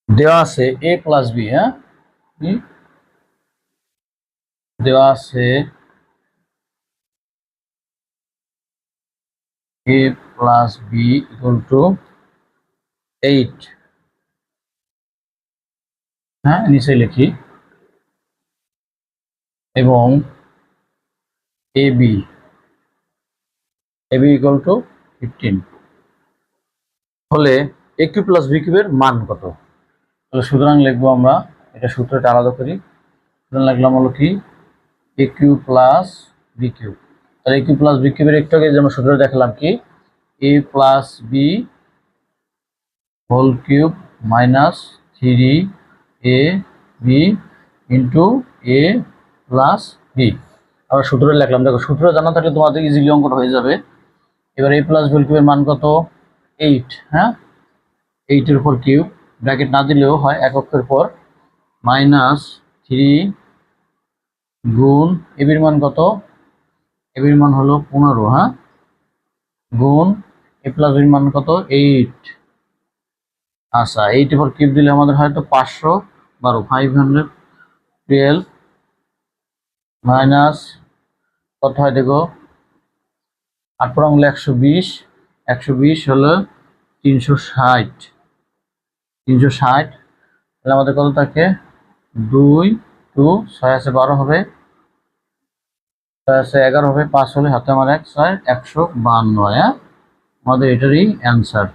দেওয়া আছে a plus B, হ্যাঁ দেওয়া আছে a plus B equal to 8, হ্যাঁ নিচে লিখি, এবং এ বি ইকুয়াল টু 15 হলে এ কিউ প্লাস বি কিউবের মান কত? তাহলে সুতরাং লিখবো আমরা, এটা সূত্রটা আলাদা করি। সুতরাং লিখলাম হলো কি এ কিউ প্লাস বি কিউব। তাহলে এ কিউ প্লাস বি কিউবের একটু আগে যেমন সূত্র দেখালাম কি A plus B whole cube minus 3 A B into A plus B. আবার সূত্র লিখলাম, দেখো সূত্র জানা থাকলে তোমাদের ইজিলি অঙ্কটা হয়ে যাবে। এবার এ প্লাস বি হোল কিউবের মান কত? 8, হ্যাঁ 8-এর উপর কিউব, ব্র্যাকেট না দিলেও হয় এককের পর, মাইনাস 3 গুণ এবির মান কত? এবির মান হলো 15, হ্যাঁ গুণ এ প্লাস বির মান কত? 8। আচ্ছা 8-এর উপর কিউব দিলে আমাদের হয়তো 512, 512 মাইনাস কত হয় দেখো, 8 পর আঙুলে 120, 120 হলো 360, তাহলে আমাদের কত থাকে? 2 2 6 আছে 12 হবে, 6 আছে 11 হবে, 5 হলে হাতে আমার 1 6 152, হ্যাঁ আমাদের এটারই অ্যান্সার।